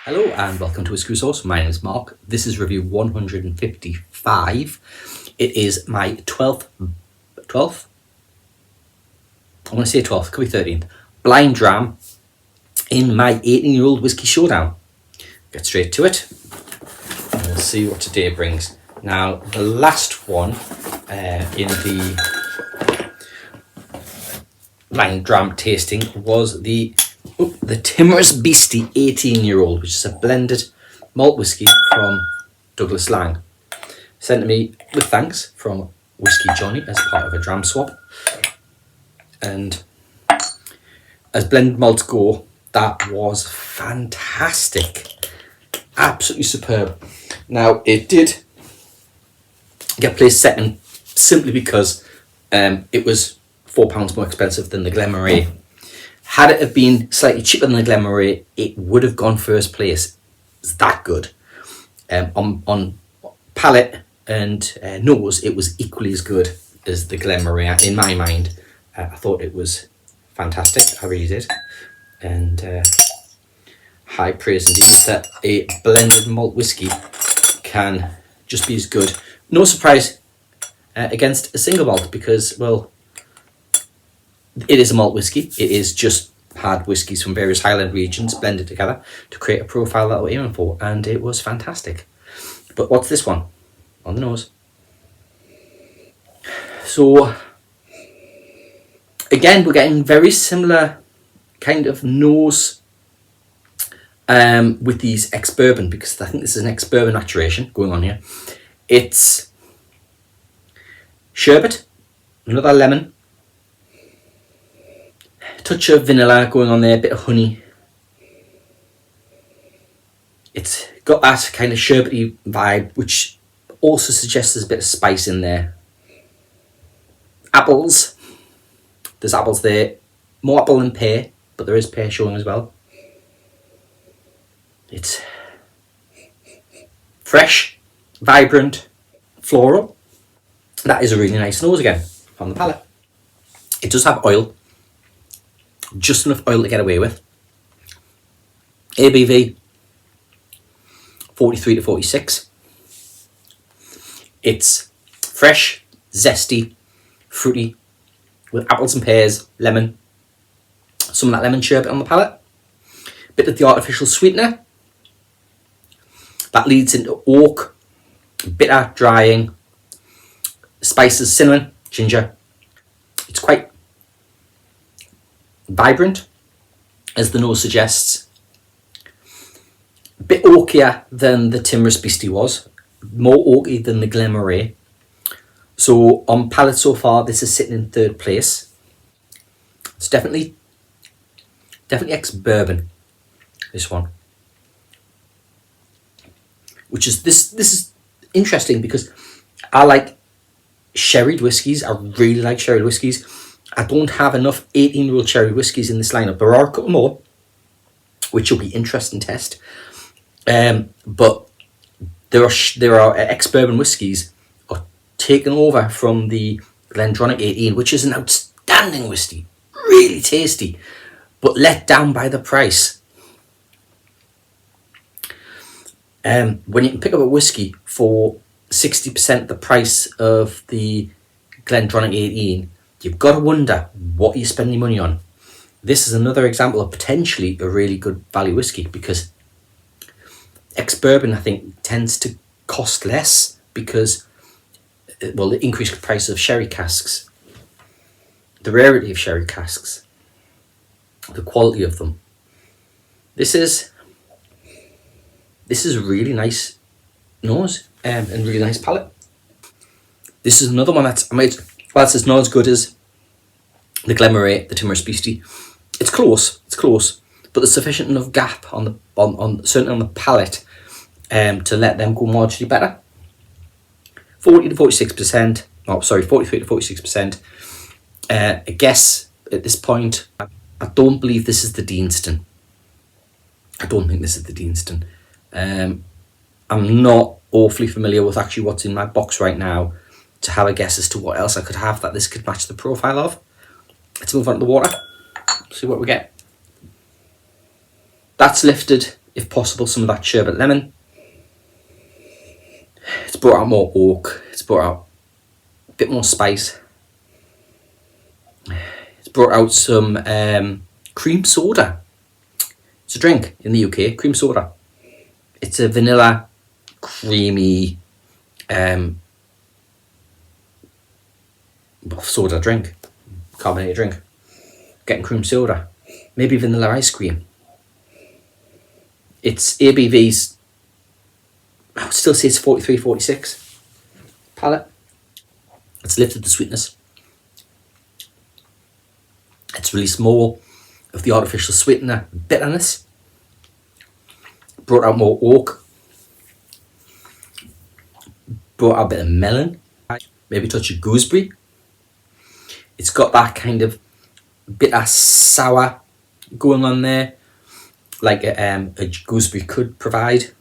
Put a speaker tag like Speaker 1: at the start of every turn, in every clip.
Speaker 1: Hello and welcome to Whiskey Sauce. My name is Mark. This is review 155. It is my 12th? I want to say 12th, could be 13th. Blind dram in my 18-year-old whiskey showdown. Get straight to it and we'll see what today brings. Now, the last one in the blind dram tasting was the Timorous Beastie 18-year-old, which is a blended malt whiskey from Douglas Lang. Sent to me with thanks from Whiskey Johnny as part of a dram swap. And as blended malts go, that was fantastic. Absolutely superb. Now, it did get placed second simply because it was £4 more expensive than the Glenmorangie. Had it have been slightly cheaper than the Glenmorangie, it would have gone first place. It's that good. On palate and nose, it was equally as good as the Glenmorangie in my mind. I thought it was fantastic. I really did. And high praise indeed that a blended malt whiskey can just be as good. No surprise against a single malt because, well, it is a malt whiskey. It is just hard whiskies from various Highland regions blended together to create a profile that we're aiming for, and it was fantastic. But what's this one? On the nose. So, again, we're getting very similar kind of nose with these ex-bourbon, because I think this is an ex-bourbon maturation going on here. It's sherbet, another lemon, touch of vanilla going on there, a bit of honey. It's got that kind of sherbety vibe, which also suggests there's a bit of spice in there. Apples. There's apples there. More apple than pear, but there is pear showing as well. It's fresh, vibrant, floral. That is a really nice nose again on the palate. It does have oil. Just enough oil to get away with. ABV 43 to 46. It's fresh, zesty, fruity, with apples and pears, lemon, some of that lemon sherbet on the palate, bit of the artificial sweetener that leads into oak, bitter, drying, spices, cinnamon, ginger. It's quite vibrant, as the nose suggests. A bit oakier than the Timorous Beastie was, more oaky than the Glenmorangie. So on palate so far, this is sitting in third place. It's definitely ex-bourbon, this one. Which is this is interesting because I like sherried whiskies. I really like sherried whiskies. I don't have enough 18-year-old sherry whiskies in this lineup. There are a couple more, which will be interesting test. But there are ex-bourbon whiskies are taken over from the Glendronach 18, which is an outstanding whiskey, really tasty, but let down by the price. When you can pick up a whiskey for 60% the price of the Glendronach 18, you've got to wonder what you're spending money on. This is another example of potentially a really good value whiskey because ex-bourbon, I think, tends to cost less because, well, the increased price of sherry casks, the rarity of sherry casks, the quality of them. This is a really nice nose and really nice palate. This is another one that's, whilst it's not as good as the Glenmorangie, the Timorous Beastie, it's close, but there's sufficient enough gap on certainly on the palate to let them go marginally better. 43 to 46%. I guess at this point, I don't believe this is the Deanston. I don't think this is the Deanston. I'm not awfully familiar with actually what's in my box right now to have a guess as to what else I could have that this could match the profile of. Let's move on to the water, see what we get. That's lifted if possible, some of that sherbet lemon. It's brought out more oak. It's brought out a bit more spice. It's brought out some cream soda. It's a drink in the UK, cream soda. It's a vanilla, creamy soda drink, carbonated drink. Getting cream soda, maybe vanilla ice cream. Its ABV's, I would still say it's 43, 46. Palate. It's lifted the sweetness. It's released more of the artificial sweetener bitterness. Brought out more oak. Brought out a bit of melon. Maybe a touch of gooseberry. It's got that kind of bitter sour going on there, like a gooseberry could provide.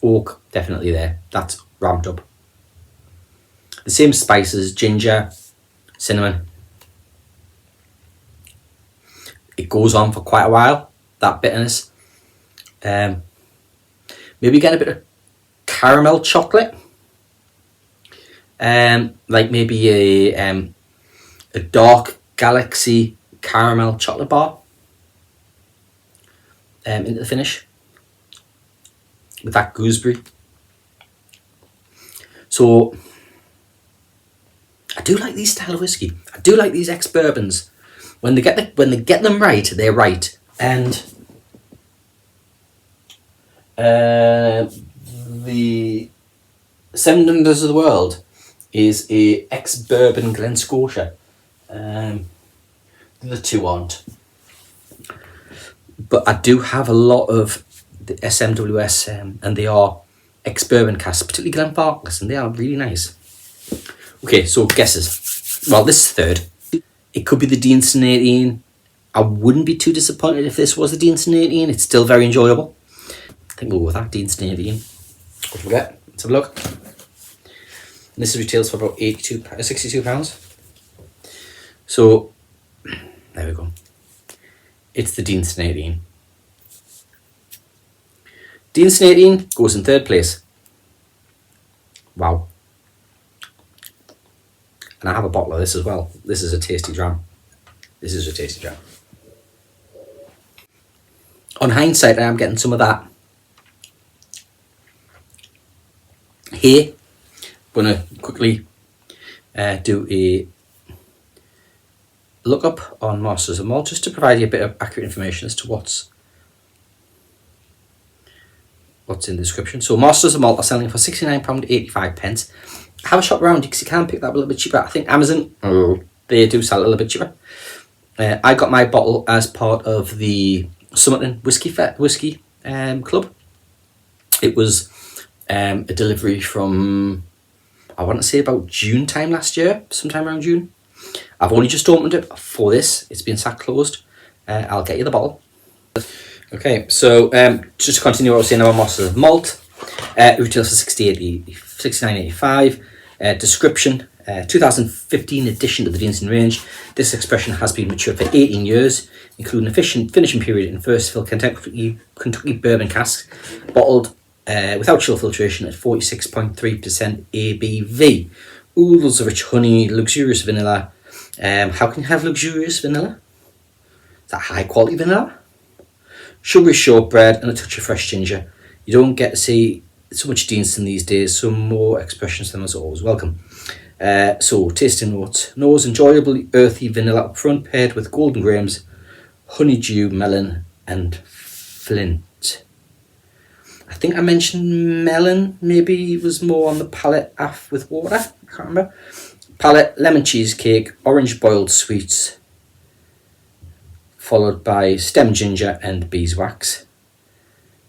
Speaker 1: Oak, definitely there. That's ramped up. The same spices, ginger, cinnamon. It goes on for quite a while, that bitterness. Maybe get a bit of caramel chocolate. Like maybe a dark galaxy caramel chocolate bar into the finish with that gooseberry. So I do like these style of whiskey. I do like these ex-bourbons. When they get them right, they're right. And the Seven Wonders of the World is a ex-bourbon Glen Scotia. The two aren't. But I do have a lot of the SMWS and they are ex-bourbon casks, particularly Glenfarclas, and they are really nice. Okay, so guesses. Well, this is third. It could be the Deanston 18. I wouldn't be too disappointed if this was the Deanston 18. It's still very enjoyable. I think we'll go with that, Deanston 18. Don't forget. Let's have a look. And this retails for about £62. So, there we go. It's the Deanston 18. Deanston 18 goes in third place. Wow. And I have a bottle of this as well. This is a tasty dram. This is a tasty dram. On hindsight, I am getting some of that. Here, I'm going to quickly do a look up on Masters of Malt just to provide you a bit of accurate information as to what's in the description. So Masters of Malt are selling for £69.85. Have a shop around because you can pick that up a little bit cheaper. I think Amazon, they do sell a little bit cheaper. I got my bottle as part of the Somerton Whiskey Club. It was a delivery from, I want to say about June time last year, sometime around June. I've only just opened it for this. It's been sat closed. I'll get you the bottle. Okay, so just to continue what I was saying about Masters of Malt, it retails for £69.85. Description, 2015 addition to the Deanston range. This expression has been matured for 18 years, including a finishing period in first fill Kentucky bourbon casks, bottled without chill filtration at 46.3% ABV. Oodles of rich honey, luxurious vanilla. How can you have luxurious vanilla? Is that high quality vanilla? Sugary shortbread and a touch of fresh ginger. You don't get to see so much Deanston these days, so more expressions than is always welcome. So tasting notes: nose enjoyable earthy vanilla up front, paired with golden grapes, honeydew, melon, and flint. I think I mentioned melon. Maybe it was more on the palate with water. I can't remember. Palate, lemon cheesecake, orange boiled sweets, followed by stem ginger and beeswax,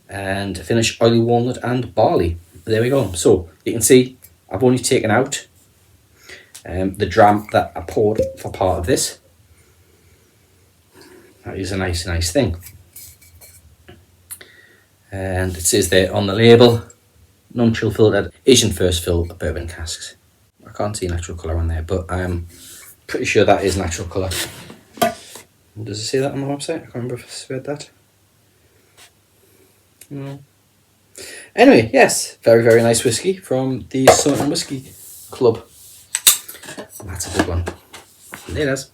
Speaker 1: and finish oily walnut and barley. There we go. So you can see I've only taken out the dram that I poured for part of this. That is a nice thing. And it says there on the label, non-chill filtered Asian first fill bourbon casks. I can't see natural colour on there, but I'm pretty sure that is natural colour. Does it say that on the website? I can't remember if I read that. No. Anyway, yes, very, very nice whiskey from the Southern Whiskey Club. That's a good one. Laters.